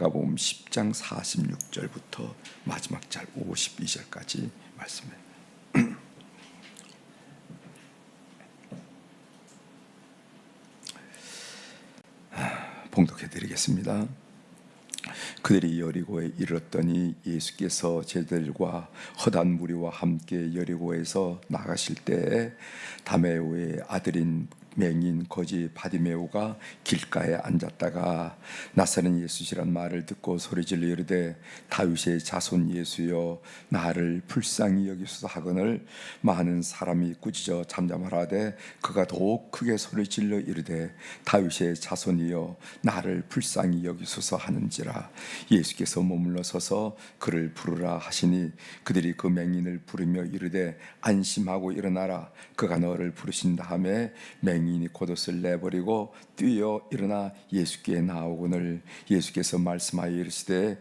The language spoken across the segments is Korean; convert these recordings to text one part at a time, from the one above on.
마가복음 10장 46절부터 마지막 절 52절까지 말씀입니다. 봉독해드리겠습니다. 그들이 여리고에 이르렀더니 예수께서 제자들과 허다한 무리와 함께 여리고에서 나가실 때에 다메오의 아들인 맹인 거지 바디메오가 길가에 앉았다가 나사렛 예수시란 말을 듣고 소리질러 이르되 다윗의 자손 예수여 나를 불쌍히 여기소서 하거늘 많은 사람이 꾸짖어 잠잠하라되 그가 더욱 크게 소리질러 이르되 다윗의 자손이여 나를 불쌍히 여기소서 하는지라. 예수께서 머물러 서서 그를 부르라 하시니 그들이 그 맹인을 부르며 이르되 안심하고 일어나라 그가 너를 부르신 다음에 맹인이 겉옷을 내버리고 뛰어 일어나 예수께 나오거늘 예수께서 말씀하여 이르시되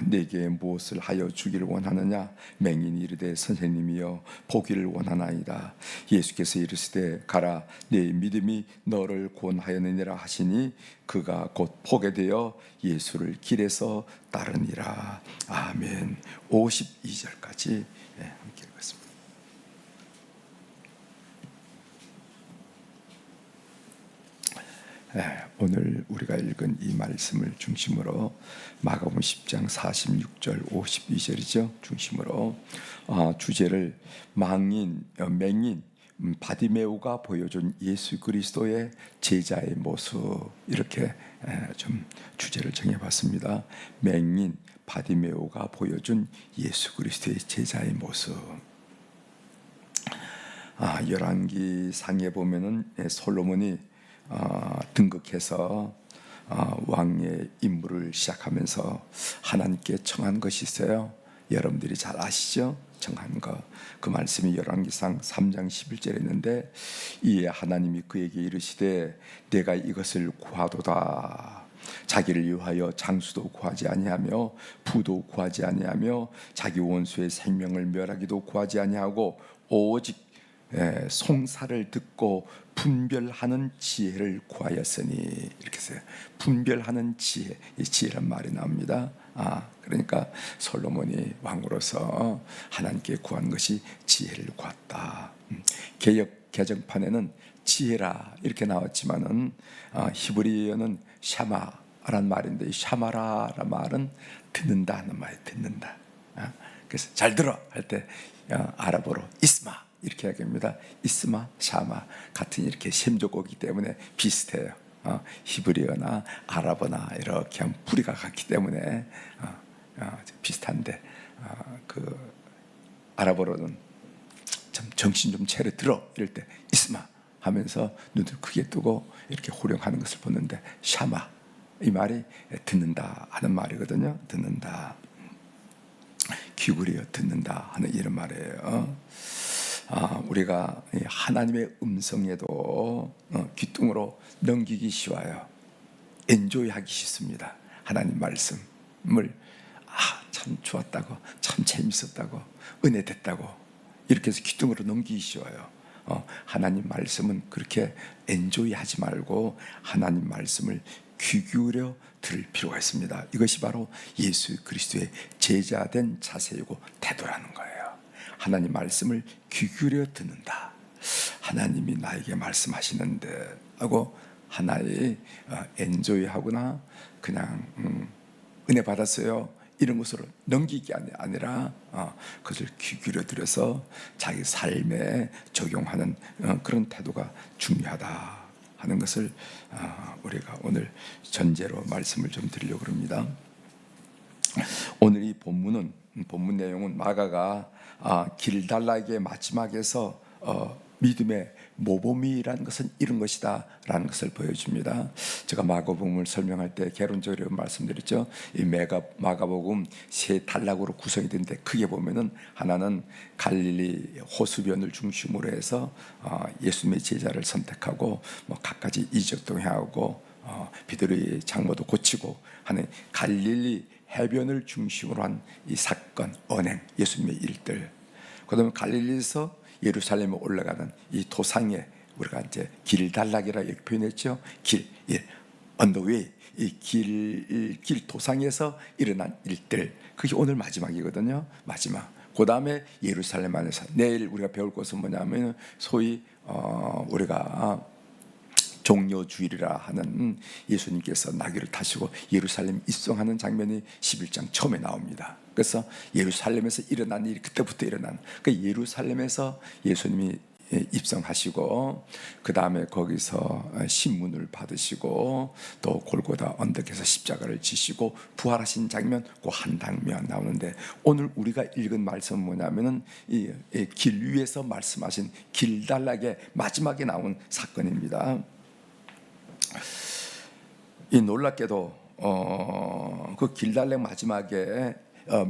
네게 무엇을 하여 주기를 원하느냐. 맹인이 이르되 선생님이여 보기를 원하나이다. 예수께서 이르시되 가라 네 믿음이 너를 구원하였느니라 하시니 그가 곧 보게 되어 예수를 길에서 따르니라. 아멘. 52절까지 함께 읽겠습니다. 오늘 우리가 읽은 이 말씀을 중심으로 마가복음 10장 46절 52절이죠. 중심으로 주제를 맹인 바디메오가 보여준 예수 그리스도의 제자의 모습, 이렇게 좀 주제를 정해봤습니다. 맹인 바디메오가 보여준 예수 그리스도의 제자의 모습. 열왕기 상에 보면은 솔로몬이 등극해서 왕의 임무를 시작하면서 하나님께 청한 것이 있어요. 여러분들이 잘 아시죠? 청한 것. 그 말씀이 열왕기상 3장 11절에 있는데 이에 하나님이 그에게 이르시되 내가 이것을 구하도다. 자기를 위하여 장수도 구하지 아니하며 부도 구하지 아니하며 자기 원수의 생명을 멸하기도 구하지 아니하고 오직 송사를 듣고 분별하는 지혜를 구하였으니, 이렇게 해서 분별하는 지혜, 이 지혜란 말이 나옵니다. 그러니까 솔로몬이 왕으로서 하나님께 구한 것이 지혜를 구했다. 개역 개정판에는 지혜라 이렇게 나왔지만은 히브리어는 샤마란 말인데, 샤마라란 말은 듣는다 하는 말이에요. 듣는다. 그래서 잘 들어 할 때 아랍어로 이스마 이렇게 얘기합니다. 이스마, 샤마 같은 이렇게 셈조고기 때문에 비슷해요. 히브리어나 아랍어나 이렇게 하면 뿌리가 같기 때문에 비슷한데 그 아랍어로는 참 정신 좀 차려 들어 이럴 때 이스마 하면서 눈을 크게 뜨고 이렇게 호령하는 것을 보는데, 샤마 이 말이 듣는다 하는 말이거든요. 듣는다, 귀 기울여 듣는다 하는 이런 말이에요. 우리가 하나님의 음성에도 귀뚱으로 넘기기 쉬워요. 엔조이하기 쉽습니다. 하나님 말씀을 참 좋았다고, 참 재밌었다고, 은혜 됐다고 이렇게 해서 귀뚱으로 넘기기 쉬워요. 하나님 말씀은 그렇게 엔조이하지 말고 하나님 말씀을 귀 기울여 들을 필요가 있습니다. 이것이 바로 예수 그리스도의 제자된 자세이고 태도라는 거예요. 하나님 말씀을 귀 기울여 듣는다. 하나님이 나에게 말씀하시는데 하고 하나의 엔조이하거나 그냥 은혜 받았어요 이런 것으로 넘기기 아니라 그것을 귀 기울여 들여서 자기 삶에 적용하는 그런 태도가 중요하다 하는 것을 우리가 오늘 전제로 말씀을 좀 드리려고 합니다. 오늘 이 본문 내용은 마가가 길달라의 마지막에서 믿음의 모범이라는 것은 이런 것이다 라는 것을 보여줍니다. 제가 마가복음을 설명할 때 개론적으로 말씀드렸죠. 이 마가복음 세 단락으로 구성이 되는데 크게 보면은 하나는 갈릴리 호수변을 중심으로 해서 예수님의 제자를 선택하고 갖가지 이적도 행하고 베드로의 장모도 고치고 하는 갈릴리 해변을 중심으로 한 이 사건, 언행, 예수님의 일들. 그다음에 갈릴리에서 예루살렘에 올라가는 이 도상에 우리가 이제 길달락이라 이렇게 표현했죠. 언더 웨이, 이 길 도상에서 일어난 일들, 그게 오늘 마지막이거든요. 마지막. 그 다음에 예루살렘 안에서 내일 우리가 배울 것은 뭐냐면 소위 우리가 종려주일이라 하는 예수님께서 나귀를 타시고 예루살렘 입성하는 장면이 11장 처음에 나옵니다. 그래서 예루살렘에서 일어난 일, 그때부터 일어난, 그 예루살렘에서 예수님이 입성하시고 그 다음에 거기서 신문을 받으시고 또 골고다 언덕에서 십자가를 지시고 부활하신 장면, 그 한 장면 나오는데, 오늘 우리가 읽은 말씀은 뭐냐면은 이 길 위에서 말씀하신 길달락의 마지막에 나온 사건입니다. 이 놀랍게도 그 길달락 마지막에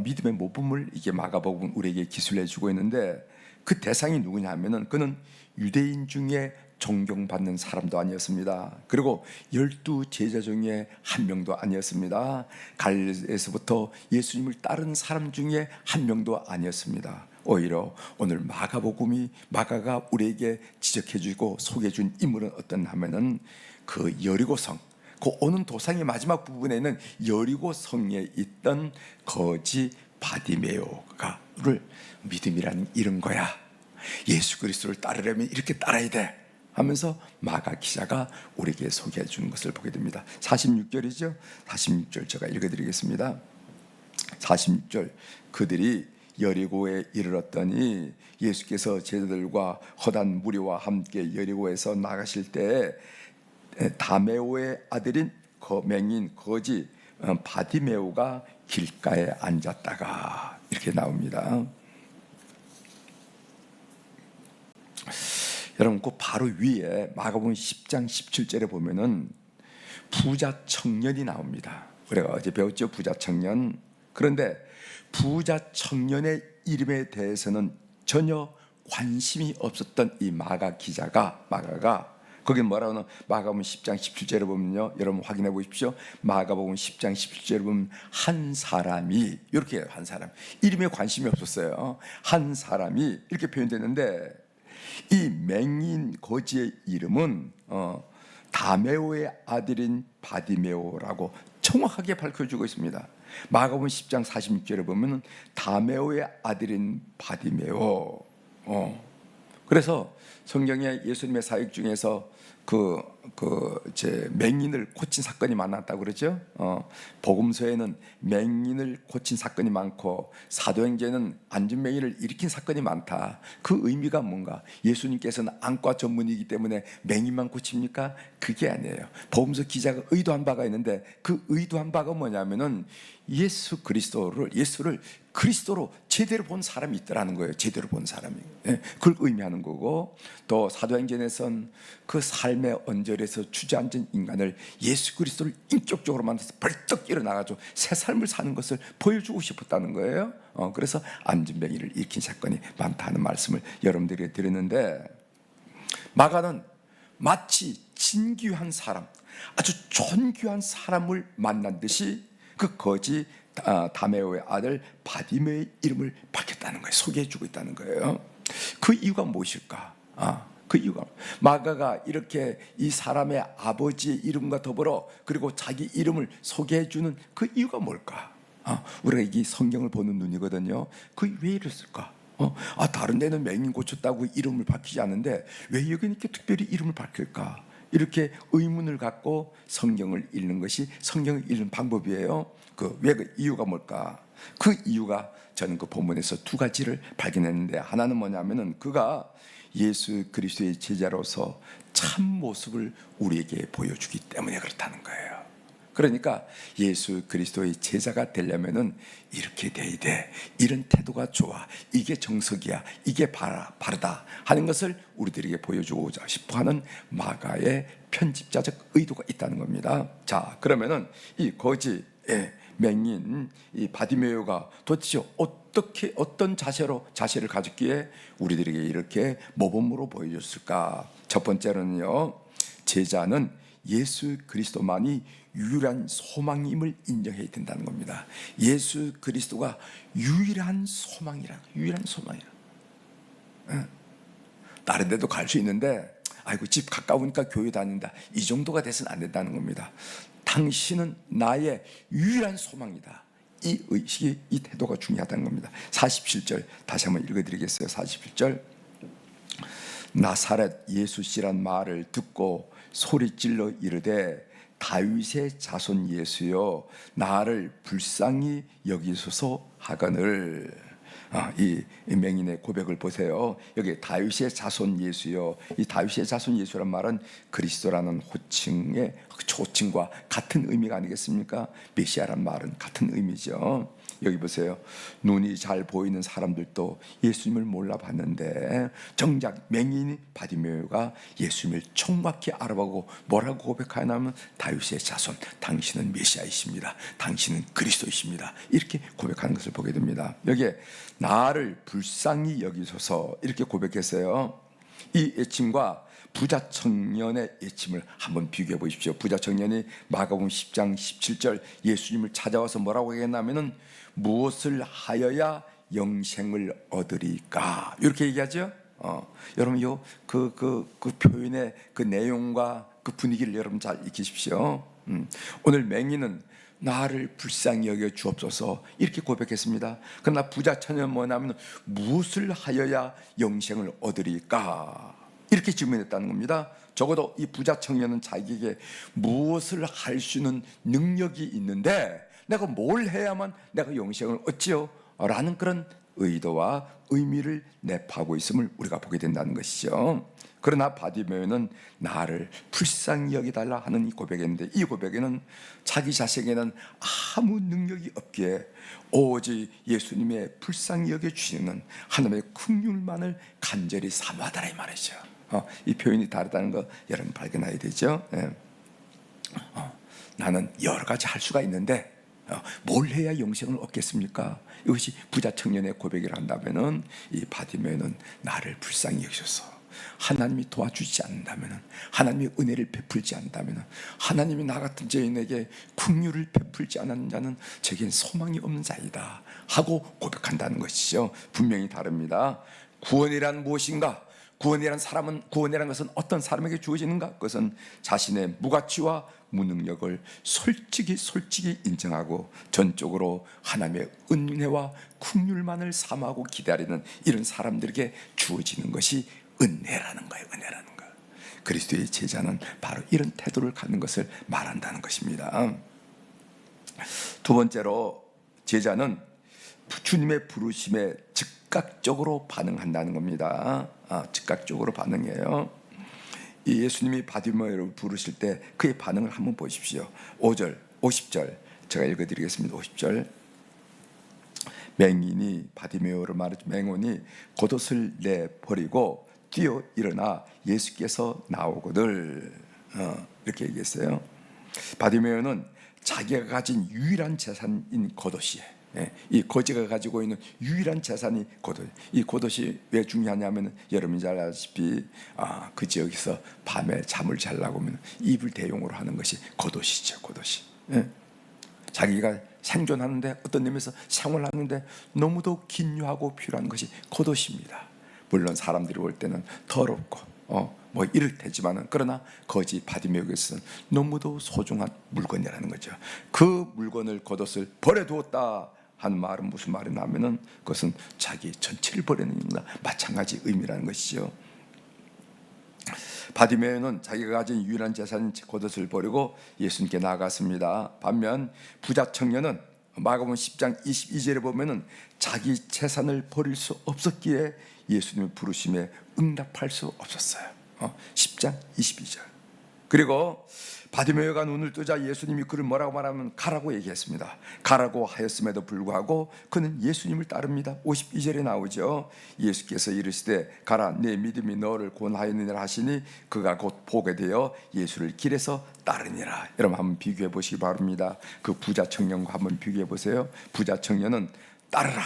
믿음의 모범을 이게 마가복음 우리에게 기술해 주고 있는데, 그 대상이 누구냐 하면은 그는 유대인 중에 존경받는 사람도 아니었습니다. 그리고 12 제자 중에 한 명도 아니었습니다. 갈릴리에서부터 예수님을 따른 사람 중에 한 명도 아니었습니다. 오히려 오늘 마가가 우리에게 지적해 주고 소개해 준 인물은 어떤 하면은 그 여리고성, 그 오는 도상의 마지막 부분에는 여리고성에 있던 거지 바디메오가를 믿음이라는 이런 거야, 예수 그리스도를 따르려면 이렇게 따라야 돼 하면서 마가 기자가 우리에게 소개해 주는 것을 보게 됩니다. 46절이죠. 46절 제가 읽어드리겠습니다. 46절, 그들이 여리고에 이르렀더니 예수께서 제자들과 허단 무리와 함께 여리고에서 나가실 때에 다메오의 아들인 맹인 거지 바디메오가 길가에 앉았다가, 이렇게 나옵니다. 여러분, 그 바로 위에 마가복음 10장 17절에 보면은 부자 청년이 나옵니다. 우리가 어제 배웠죠, 부자 청년. 그런데 부자 청년의 이름에 대해서는 전혀 관심이 없었던 이 마가가 거기 뭐라고 하나, 마가복음 10장 17절에 보면요, 여러분 확인해 보십시오. 마가복음 10장 17절에 보면 한 사람이, 이렇게 해요. 한 사람, 이름에 관심이 없었어요. 한 사람이 이렇게 표현되는데, 이 맹인 거지의 이름은 다메오의 아들인 바디메오라고 정확하게 밝혀주고 있습니다. 마가복음 10장 46절에 보면 다메오의 아들인 바디메오. 그래서 성경에 예수님의 사역 중에서 제 맹인을 고친 사건이 많았다고 그러죠. 복음서에는 맹인을 고친 사건이 많고 사도행전에는 안진맹인을 일으킨 사건이 많다. 그 의미가 뭔가? 예수님께서는 안과 전문이기 때문에 맹인만 고칩니까? 그게 아니에요. 복음서 기자가 의도한 바가 있는데, 그 의도한 바가 뭐냐면은 예수를 그리스도로 제대로 본 사람이 있더라는 거예요. 제대로 본 사람이. 그걸 의미하는 거고, 또 사도행전에선 그 삶의 언저리에서 주저앉은 인간을 예수 그리스도를 인격적으로 만나서 벌떡 일어나가지고 새 삶을 사는 것을 보여주고 싶었다는 거예요. 그래서 안진뱅이를 일으킨 사건이 많다는 말씀을 여러분들에게 드렸는데, 마가는 마치 진귀한 사람, 아주 존귀한 사람을 만난 듯이 그 거지 다메오의 아들 바디메오의 이름을 밝혔다는 거예요. 소개해주고 있다는 거예요. 그 이유가 무엇일까? 그 이유가, 마가가 이렇게 이 사람의 아버지의 이름과 더불어 그리고 자기 이름을 소개해주는 그 이유가 뭘까? 우리가 이게 성경을 보는 눈이거든요. 그 왜 이랬을까? 다른 데는 맹인 고쳤다고 이름을 밝히지 않는데 왜 여기는 이렇게 특별히 이름을 밝힐까? 이렇게 의문을 갖고 성경을 읽는 것이 성경을 읽는 방법이에요. 그 이유가 뭘까? 그 이유가 저는 그 본문에서 두 가지를 발견했는데, 하나는 뭐냐면은 그가 예수 그리스도의 제자로서 참 모습을 우리에게 보여주기 때문에 그렇다는 거예요. 그러니까 예수 그리스도의 제자가 되려면은 이렇게 돼야 돼, 이런 태도가 좋아, 이게 정석이야, 이게 바르다 하는 것을 우리들에게 보여주고자 싶어하는 마가의 편집자적 의도가 있다는 겁니다. 자, 그러면은 이 거지 맹인 이 바디메오가 도대체 어떤 자세를 가졌기에 우리들에게 이렇게 모범으로 보여줬을까? 첫 번째로는요, 제자는 예수 그리스도만이 유일한 소망임을 인정해야 된다는 겁니다. 예수 그리스도가 유일한 소망이라. 다른 데도 갈 수 있는데 아이고 집 가까우니까 교회 다닌다, 이 정도가 돼서는 안 된다는 겁니다. 당신은 나의 유일한 소망이다. 이 의식이, 이 태도가 중요하다는 겁니다. 47절 다시 한번 읽어드리겠어요. 47절 나사렛 예수씨란 말을 듣고 소리질러 이르되 다윗의 자손 예수여 나를 불쌍히 여기소서 하거늘. 이 맹인의 고백을 보세요. 여기 다윗의 자손 예수여, 이 다윗의 자손 예수란 말은 그리스도라는 호칭의 조칭과 같은 의미가 아니겠습니까? 메시아란 말은 같은 의미죠. 여기 보세요. 눈이 잘 보이는 사람들도 예수님을 몰라봤는데 정작 맹인 바디메오가 예수님을 정확히 알아보고 뭐라고 고백하냐면 다윗의 자손, 당신은 메시아이십니다, 당신은 그리스도이십니다, 이렇게 고백하는 것을 보게 됩니다. 여기에 나를 불쌍히 여기소서 이렇게 고백했어요. 이 애침과 부자 청년의 애침을 한번 비교해 보십시오. 부자 청년이 마가복음 10장 17절 예수님을 찾아와서 뭐라고 얘기했냐면은 무엇을 하여야 영생을 얻으리까, 이렇게 얘기하죠. 여러분 그 표현의 그 내용과 그 분위기를 여러분 잘 익히십시오. 오늘 맹인은 나를 불쌍히 여겨 주옵소서 이렇게 고백했습니다. 그러나 부자 청년은 뭐냐면 무엇을 하여야 영생을 얻으리까, 이렇게 질문했다는 겁니다. 적어도 이 부자 청년은 자기에게 무엇을 할 수 있는 능력이 있는데 내가 뭘 해야만 내가 영생을 얻지요? 라는 그런 의도와 의미를 내포하고 있음을 우리가 보게 된다는 것이죠. 그러나 바디메오는 나를 불쌍히 여기달라 하는 이 고백인데, 이 고백에는 자기 자신에게는 아무 능력이 없기에 오직 예수님의 불쌍히 여겨주시는 하나님의 긍휼만을 간절히 사모하더라 이 말이죠. 이 표현이 다르다는 거 여러분 발견해야 되죠. 나는 여러 가지 할 수가 있는데 뭘 해야 영생을 얻겠습니까? 이것이 부자 청년의 고백이라 한다면은 이 바디메오는 나를 불쌍히 여기소서, 하나님이 도와주지 않는다면, 하나님의 은혜를 베풀지 않는다면, 하나님이 나 같은 죄인에게 긍휼을 베풀지 않는 자는 제겐 소망이 없는 자이다 하고 고백한다는 것이죠. 분명히 다릅니다. 구원이란 무엇인가? 구원이란 것은 어떤 사람에게 주어지는가? 그것은 자신의 무가치와 무능력을 솔직히 인정하고 전적으로 하나님의 은혜와 긍휼만을 사모하고 기다리는 이런 사람들에게 주어지는 것이 은혜라는 거예요. 은혜라는 거. 그리스도의 제자는 바로 이런 태도를 갖는 것을 말한다는 것입니다. 두 번째로 제자는 주님의 부르심에 즉각적으로 반응한다는 겁니다. 즉각적으로 반응해요. 이 예수님이 바디메오를 부르실 때 그의 반응을 한번 보십시오. 5절, 50절 제가 읽어드리겠습니다. 50절 맹인이 바디메오를 말하죠. 맹인이 겉옷을 내버리고 뛰어 일어나 예수께서 나오거늘, 이렇게 얘기했어요. 바디메오는 자기가 가진 유일한 재산인 겉옷이에요. 이 거지가 가지고 있는 유일한 재산이 겉옷. 이 겉옷이 왜 중요하냐면 여러분이 잘 아시다시피 그 지역에서 밤에 잠을 자려고 하면 이불 대용으로 하는 것이 겉옷이죠. 겉옷이. 자기가 생존하는데 어떤 의미에서 생활하는데 너무도 긴요하고 필요한 것이 겉옷입니다. 물론 사람들이 볼 때는 더럽고 뭐 이럴 테지만은, 그러나 거지 바디메오에서는 너무도 소중한 물건이라는 거죠. 그 물건을 겉옷을 버려두었다 하는 말은 무슨 말이냐면은 그것은 자기 전체를 버리는 것과 마찬가지 의미라는 것이죠. 바디메오는 자기가 가진 유일한 재산인 겉옷을 버리고 예수님께 나아갔습니다. 반면 부자 청년은 마가복음 10장 22절에 보면은 자기 재산을 버릴 수 없었기에 예수님의 부르심에 응답할 수 없었어요. 10장 22절. 그리고 바디메오가 눈을 뜨자 예수님이 그를 뭐라고 말하면 가라고 얘기했습니다. 가라고 하였음에도 불구하고 그는 예수님을 따릅니다. 52절에 나오죠. 예수께서 이르시되 가라, 내 믿음이 너를 구원하였느니라 하시니 그가 곧 보게 되어 예수를 길에서 따르니라. 여러분 한번 비교해 보시기 바랍니다. 그 부자 청년과 한번 비교해 보세요. 부자 청년은 따르라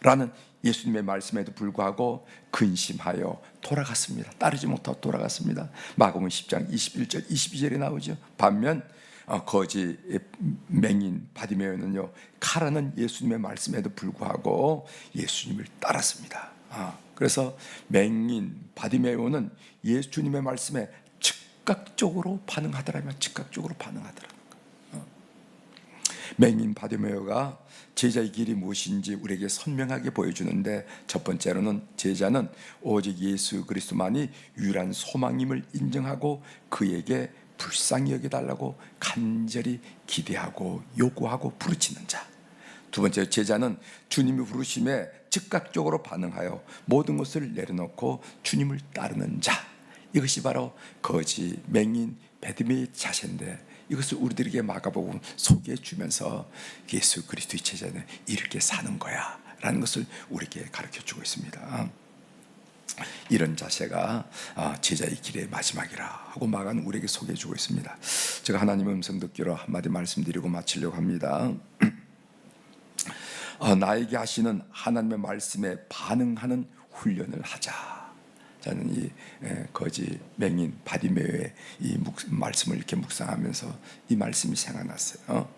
라는 예수님의 말씀에도 불구하고 근심하여 돌아갔습니다. 따르지 못하고 돌아갔습니다. 마가복음 10장 21절 22절에 나오죠. 반면 거지 맹인 바디메오는요, 가라는 예수님의 말씀에도 불구하고 예수님을 따랐습니다. 그래서 맹인 바디메오는 예수님의 말씀에 즉각적으로 반응하더라면 즉각적으로 반응하더라는 거예요. 맹인 바디메오가 제자의 길이 무엇인지 우리에게 선명하게 보여주는데, 첫 번째로는 제자는 오직 예수 그리스도만이 유일한 소망임을 인정하고 그에게 불쌍히 여겨달라고 간절히 기대하고 요구하고 부르짖는 자. 두 번째, 제자는 주님의 부르심에 즉각적으로 반응하여 모든 것을 내려놓고 주님을 따르는 자. 이것이 바로 거지 맹인 바디메오의 자세인데, 이것을 우리들에게 마가복음 소개해 주면서 예수 그리스도의 제자는 이렇게 사는 거야 라는 것을 우리에게 가르쳐 주고 있습니다. 이런 자세가 제자의 길의 마지막이라 하고 마가는 우리에게 소개해 주고 있습니다. 제가 하나님의 음성 듣기로 한마디 말씀드리고 마치려고 합니다. 나에게 하시는 하나님의 말씀에 반응하는 훈련을 하자. 저는 이 거지 맹인 바디메오의 이 말씀을 이렇게 묵상하면서 이 말씀이 생각났어요.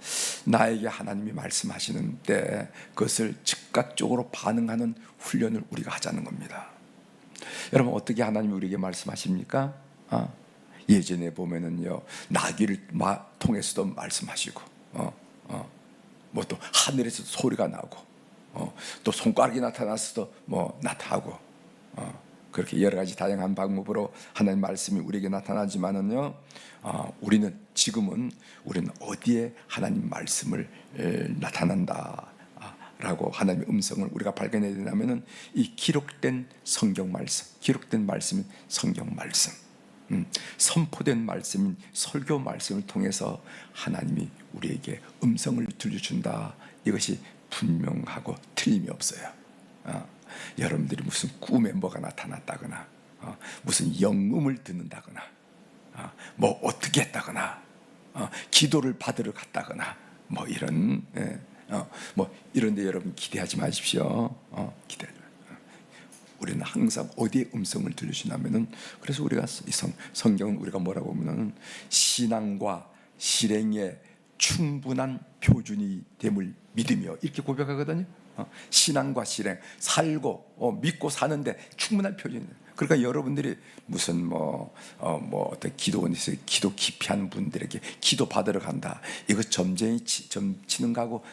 나에게 하나님이 말씀하시는 때 그것을 즉각적으로 반응하는 훈련을 우리가 하자는 겁니다. 여러분, 어떻게 하나님이 우리에게 말씀하십니까? 예전에 보면은요, 나귀를 통해서도 말씀하시고, 뭐 또 하늘에서 소리가 나고, 또 손가락이 나타났어도 뭐 나타나고, 그렇게 여러 가지 다양한 방법으로 하나님 말씀이 우리에게 나타나지만은요, 지금은 우리는 어디에 하나님 말씀을 나타난다라고 하나님의 음성을 우리가 발견해야 되냐면은 이 기록된 성경 말씀, 기록된 말씀인 성경 말씀, 선포된 말씀인 설교 말씀을 통해서 하나님이 우리에게 음성을 들려준다. 이것이 분명하고 틀림이 없어요. 여러분들이 무슨 꿈에 뭐가 나타났다거나, 무슨 영음을 듣는다거나, 뭐 어떻게 했다거나, 기도를 받으러 갔다거나, 뭐 이런 이런데 여러분 기대하지 마십시오. 기대하지 마십시오. 우리는 항상 어디에 음성을 들으시냐면은, 그래서 우리가 이 성경은 우리가 뭐라고 보면은 신앙과 실행의 충분한 표준이 됨을 믿으며 이렇게 고백하거든요. 신앙과 실행, 살고 믿고 사는데 충분한 표준이. 그러니까 여러분들이 무슨 어떤 기도원에서 기도 기피하는 분들에게 기도 받으러 간다, 이거 점쟁이 치는 거하고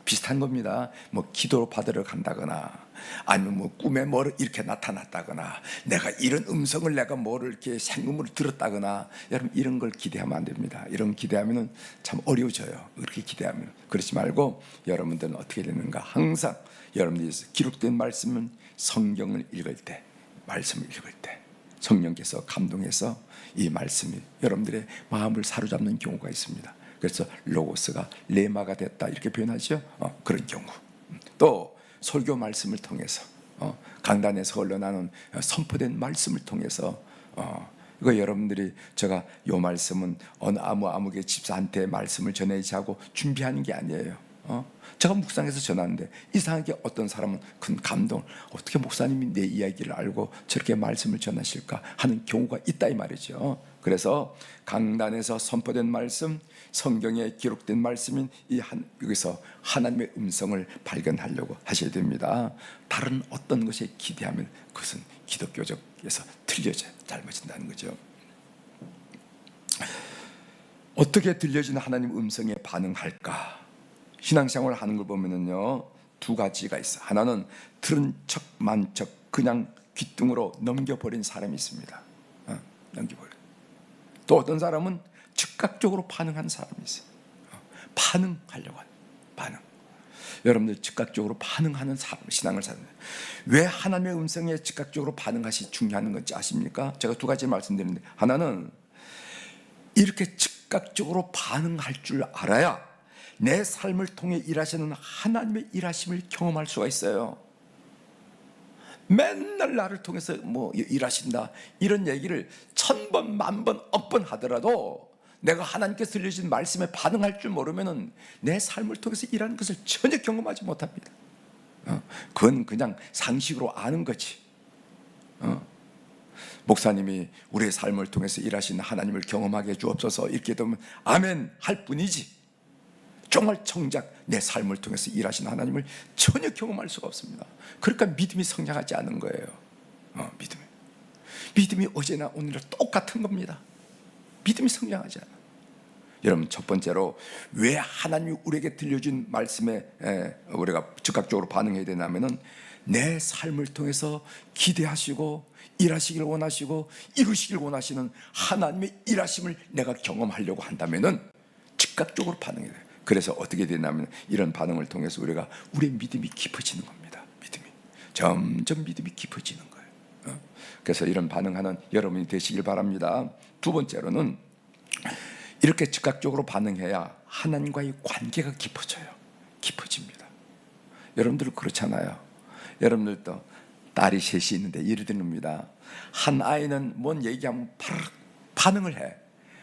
비슷한 겁니다. 뭐 기도로 받으러 간다거나, 아니면 뭐 꿈에 뭐를 이렇게 나타났다거나, 내가 이런 음성을 내가 뭐를 이렇게 생음으로 들었다거나, 여러분 이런 걸 기대하면 안 됩니다. 이런 기대하면은 참 어려워져요. 그렇게 기대하면. 그렇지 말고 여러분들은 어떻게 되는가? 항상 여러분들이 기록된 말씀은 성경을 읽을 때, 말씀을 읽을 때 성령께서 감동해서 이 말씀이 여러분들의 마음을 사로잡는 경우가 있습니다. 그래서 로고스가 레마가 됐다 이렇게 표현하죠. 그런 경우. 또 설교 말씀을 통해서, 강단에서 흘러나는 선포된 말씀을 통해서, 이거 여러분들이 제가 요 말씀은 어느 아무개 집사한테 말씀을 전해야지 하고 준비하는 게 아니에요. 제가 묵상해서 전하는데 이상하게 어떤 사람은 큰 감동을, 어떻게 목사님이 내 이야기를 알고 저렇게 말씀을 전하실까 하는 경우가 있다 이 말이죠. 그래서 강단에서 선포된 말씀, 성경에 기록된 말씀인 여기서 하나님의 음성을 발견하려고 하셔야 됩니다. 다른 어떤 것에 기대하면 그것은 기독교적에서 틀려져 잘못진다는 거죠. 어떻게 들려지는 하나님 음성에 반응할까? 신앙생활을 하는 걸 보면은요, 두 가지가 있어. 하나는 들은 척만 척 그냥 귓등으로 넘겨버린 사람이 있습니다. 넘겨버려. 또 어떤 사람은 즉각적으로 반응한 사람이 있어요. 반응하려고 하는 반응. 여러분들 즉각적으로 반응하는 사람, 신앙을 사는. 왜 하나님의 음성에 즉각적으로 반응하시 중요한 건지 아십니까? 제가 두 가지 말씀드리는데, 하나는 이렇게 즉각적으로 반응할 줄 알아야 내 삶을 통해 일하시는 하나님의 일하심을 경험할 수가 있어요. 맨날 나를 통해서 뭐 일하신다 이런 얘기를 1000번, 10,000번, 10,000번 하더라도 내가 하나님께서 들려주신 말씀에 반응할 줄 모르면은 내 삶을 통해서 일하는 것을 전혀 경험하지 못합니다. 그건 그냥 상식으로 아는 거지. 목사님이 우리의 삶을 통해서 일하시는 하나님을 경험하게 해 주옵소서 이렇게 되면 아멘 할 뿐이지, 정말 정작 내 삶을 통해서 일하신 하나님을 전혀 경험할 수가 없습니다. 그러니까 믿음이 성장하지 않는 거예요. 믿음이 어제나 오늘이나 똑같은 겁니다. 믿음이 성장하지 않아. 여러분, 첫 번째로 왜 하나님이 우리에게 들려준 말씀에 우리가 즉각적으로 반응해야 되냐면은 내 삶을 통해서 기대하시고 일하시길 원하시고 이루시길 원하시는 하나님의 일하심을 내가 경험하려고 한다면은 즉각적으로 반응해야 돼요. 그래서 어떻게 되냐면 이런 반응을 통해서 우리의 믿음이 깊어지는 겁니다. 점점 믿음이 깊어지는 거예요. 그래서 이런 반응하는 여러분이 되시길 바랍니다. 두 번째로는 이렇게 즉각적으로 반응해야 하나님과의 관계가 깊어집니다. 여러분들 그렇잖아요. 여러분들도 딸이 셋이 있는데 예를 듭니다. 한 아이는 뭔 얘기하면 바로 반응을 해.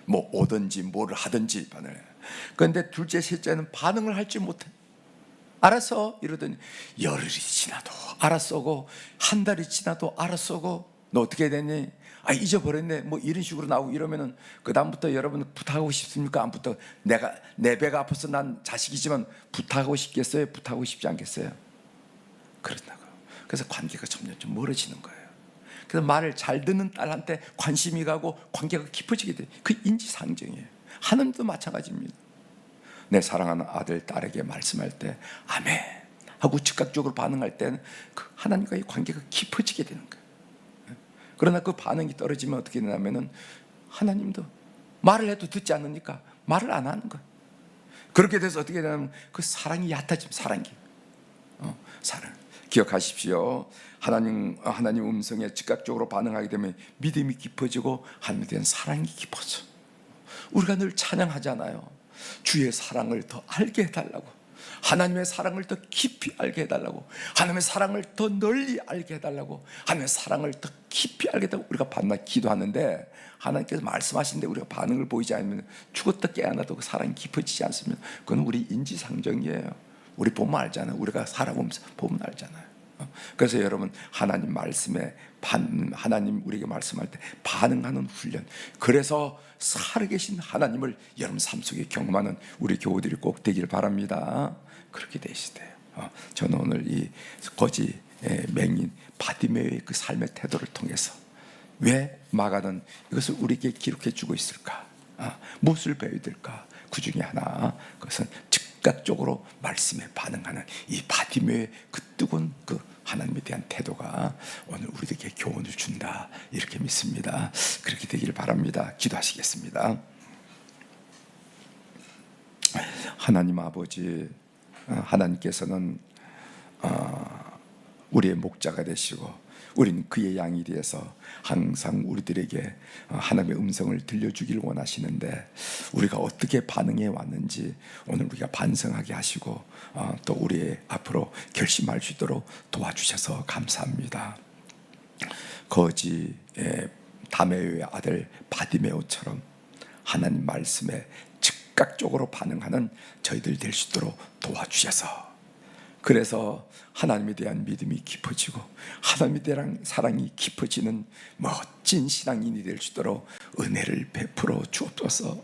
뭐 오든지 뭐를 하든지 반응을 해. 그런데 둘째, 셋째는 반응을 할지 못해. 알았어 이러더니 열흘이 지나도 알았어고, 한 달이 지나도 알았어고, 너 어떻게 됐니? 아, 잊어버렸네. 뭐 이런 식으로 나오고 이러면은 그 다음부터 여러분 부탁하고 싶습니까? 안 부탁. 내 배가 아파서 난 자식이지만 부탁하고 싶겠어요? 부탁하고 싶지 않겠어요? 그렇다고. 그래서 관계가 점점 좀 멀어지는 거예요. 그래서 말을 잘 듣는 딸한테 관심이 가고 관계가 깊어지게 돼요. 그 인지상정이에요. 하나님도 마찬가지입니다. 내 사랑하는 아들, 딸에게 말씀할 때 아멘 하고 즉각적으로 반응할 때는 그 하나님과의 관계가 깊어지게 되는 거예요. 그러나 그 반응이 떨어지면 어떻게 되냐면은 하나님도 말을 해도 듣지 않으니까 말을 안 하는 거예요. 그렇게 돼서 어떻게 되냐면 그 사랑이 얕아지면 사랑. 기억하십시오. 하나님 음성에 즉각적으로 반응하게 되면 믿음이 깊어지고 하나님에 대한 사랑이 깊어져. 우리가 늘 찬양하잖아요. 주의 사랑을 더 알게 해달라고, 하나님의 사랑을 더 깊이 알게 해달라고, 하나님의 사랑을 더 널리 알게 해달라고, 하나님의 사랑을 더 깊이 알게 해달라고 우리가 밤낮 기도하는데 하나님께서 말씀하시는데 우리가 반응을 보이지 않으면 죽었다 깨어나도 그 사랑이 깊어지지 않습니다. 그건 우리 인지상정이에요. 우리 보면 알잖아요. 우리가 살아보면서 보면 알잖아요. 그래서 여러분, 하나님 말씀에 하나님 우리에게 말씀할 때 반응하는 훈련, 그래서 살아계신 하나님을 여러분 삶 속에 경험하는 우리 교우들이 꼭 되길 바랍니다. 그렇게 되시대요. 저는 오늘 이 거지 맹인 바디메오의 그 삶의 태도를 통해서 왜 마가는 이것을 우리에게 기록해 주고 있을까? 무엇을 배워야 될까? 그 중에 하나, 그것은 즉각적으로 말씀에 반응하는 이 바디메오의 그 뜨거운 그 하나님에 대한 태도가 오늘 우리에게 교훈을 준다, 이렇게 믿습니다. 그렇게 되기를 바랍니다. 기도하시겠습니다. 하나님 아버지, 하나님께서는 우리의 목자가 되시고 우리는 그의 양이 되어서 항상 우리들에게 하나님의 음성을 들려주길 원하시는데 우리가 어떻게 반응해 왔는지 오늘 우리가 반성하게 하시고 또 우리의 앞으로 결심할 수 있도록 도와주셔서 감사합니다. 거지 다메오의 아들 바디메오처럼 하나님 말씀에 즉각적으로 반응하는 저희들 될 수 있도록 도와주셔서, 그래서 하나님에 대한 믿음이 깊어지고 하나님에 대한 사랑이 깊어지는 멋진 신앙인이 될 수 있도록 은혜를 베풀어 주옵소서.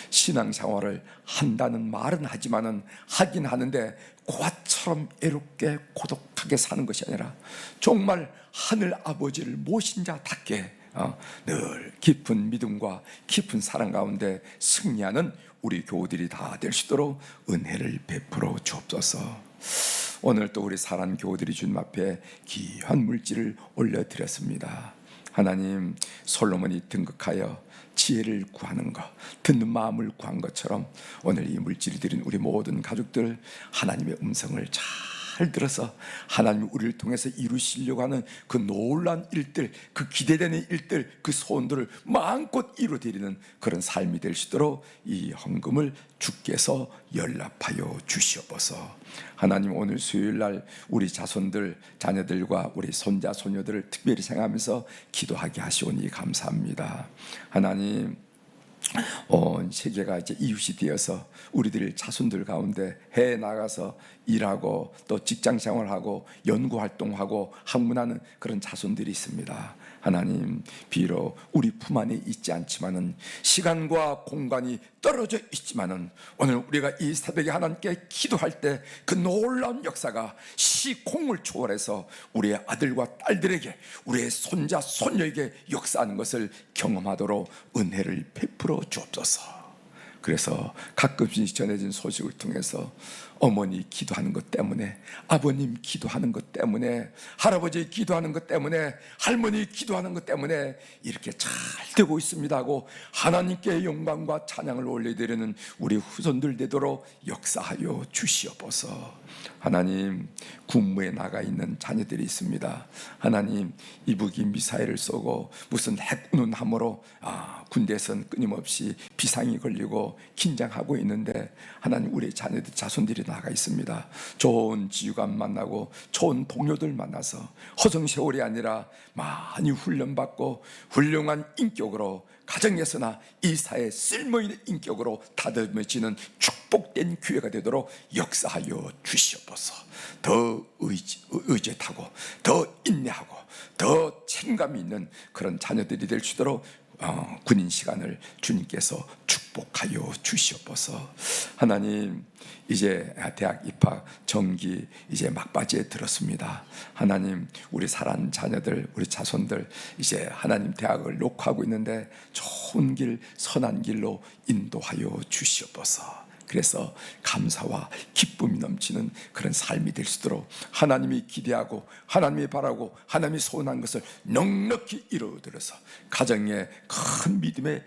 신앙생활을 한다는 말은 하지만은 하긴 하는데 고아처럼 애롭게 고독하게 사는 것이 아니라 정말 하늘 아버지를 모신 자답게 늘 깊은 믿음과 깊은 사랑 가운데 승리하는 우리 교우들이 다 될 수 있도록 은혜를 베풀어 주옵소서. 오늘 또 우리 사랑 교우들이 주님 앞에 귀한 물질을 올려드렸습니다. 하나님, 솔로몬이 등극하여 지혜를 구하는 것, 듣는 마음을 구한 것처럼 오늘 이 물질을 드린 우리 모든 가족들 하나님의 음성을 잘 들어서 하나님 우리를 통해서 이루시려고 하는 그 놀라운 일들, 그 기대되는 일들, 그 소원들을 마음껏 이루어드리는 그런 삶이 될 수 있도록 이 헌금을 주께서 연락하여 주시옵소서. 하나님, 오늘 수요일날 우리 자손들, 자녀들과 우리 손자, 손녀들을 특별히 생각하면서 기도하게 하시오니 감사합니다. 하나님, 온 세계가 이제 이웃이 되어서 우리들 자손들 가운데 해외 나가서 일하고 또 직장 생활하고 연구 활동하고 학문하는 그런 자손들이 있습니다. 하나님, 비록 우리 품 안에 있지 않지만은, 시간과 공간이 떨어져 있지만은, 오늘 우리가 이 새벽에 하나님께 기도할 때 그 놀라운 역사가 시공을 초월해서 우리의 아들과 딸들에게, 우리의 손자 손녀에게 역사하는 것을 경험하도록 은혜를 베풀어 주옵소서. 그래서 가끔씩 전해진 소식을 통해서 어머니 기도하는 것 때문에, 아버님 기도하는 것 때문에, 할아버지 기도하는 것 때문에, 할머니 기도하는 것 때문에 이렇게 잘 되고 있습니다 하고 하나님께 영광과 찬양을 올려드리는 우리 후손들 되도록 역사하여 주시옵소서. 하나님, 군무에 나가 있는 자녀들이 있습니다. 하나님, 이북이 미사일을 쏘고 무슨 핵운운함으로 군대에서는 끊임없이 비상이 걸리고 긴장하고 있는데, 하나님, 우리 자녀들, 자손들이 나가 있습니다. 좋은 지휘관 만나고 좋은 동료들 만나서 허송세월이 아니라 많이 훈련받고 훌륭한 인격으로, 가정에서나 이 사회에 쓸모있는 인격으로 다듬어지는 축복된 기회가 되도록 역사하여 주시옵소서. 더 의젓하고 더 인내하고 더 책임감 있는 그런 자녀들이 될 수 있도록 군인 시간을 주님께서 축복하여 주시옵소서. 하나님, 이제 대학 입학 정기 이제 막바지에 들었습니다. 하나님, 우리 사랑하는 자녀들, 우리 자손들 이제 하나님 대학을 녹화하고 있는데 좋은 길, 선한 길로 인도하여 주시옵소서. 그래서 감사와 기쁨이 넘치는 그런 삶이 될 수 있도록 하나님이 기대하고 하나님이 바라고 하나님이 소원한 것을 넉넉히 이루어들어서 가정에 큰 믿음을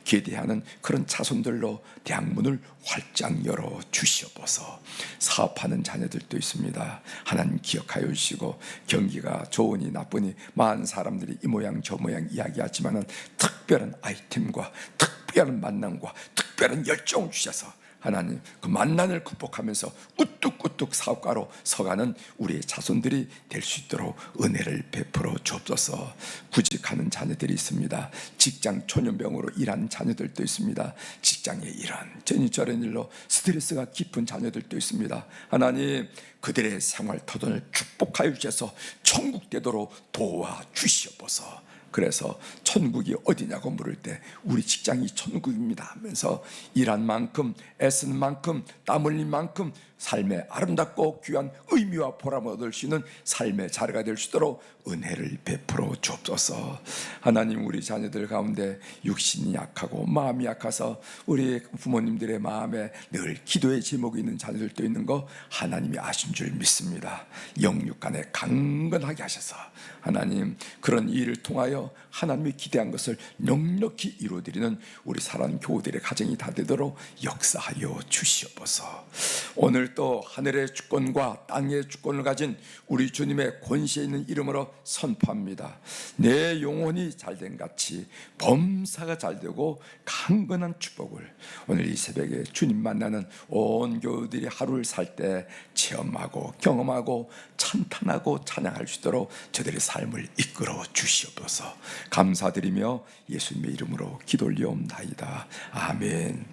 기대하는 그런 자손들로 대학문을 활짝 열어 주시옵소서. 사업하는 자녀들도 있습니다. 하나님 기억하여 주시고, 경기가 좋으니 나쁘니 많은 사람들이 이 모양 저 모양 이야기하지만은 특별한 아이템과 특별한 만남과 특별한 열정을 주셔서 하나님, 그 만난을 극복하면서 우뚝우뚝 사업가로 서가는 우리의 자손들이 될 수 있도록 은혜를 베풀어 주옵소서. 구직하는 자녀들이 있습니다. 직장 초년병으로 일하는 자녀들도 있습니다. 직장에 이런 저런 일로 스트레스가 깊은 자녀들도 있습니다. 하나님, 그들의 생활 터전을 축복하여 주셔서 천국 되도록 도와주시옵소서. 그래서 천국이 어디냐고 물을 때 우리 직장이 천국입니다 하면서 일한 만큼, 애쓰는 만큼, 땀 흘린 만큼 삶의 아름답고 귀한 의미와 보람을 얻을 수 있는 삶의 자리가 될 수 있도록 은혜를 베풀어 주옵소서. 하나님, 우리 자녀들 가운데 육신이 약하고 마음이 약해서 우리 부모님들의 마음에 늘 기도의 제목이 있는 자녀들도 있는 거 하나님이 아신 줄 믿습니다. 영육간에 강건하게 하셔서 하나님, 그런 일을 통하여 하나님이 기대한 것을 넉넉히 이루어드리는 우리 사랑하는 교우들의 가정이 다 되도록 역사하여 주시옵소서. 오늘 또 하늘의 주권과 땅의 주권을 가진 우리 주님의 권세 있는 이름으로 선포합니다. 내 영혼이 잘된 같이 범사가 잘되고 강건한 축복을 오늘 이 새벽에 주님 만나는 온 교우들이 하루를 살 때 체험하고 경험하고 찬탄하고 찬양할 수 있도록 저들의 삶을 이끌어 주시옵소서. 감사드리며 예수님의 이름으로 기도 올리옵나이다. 아멘.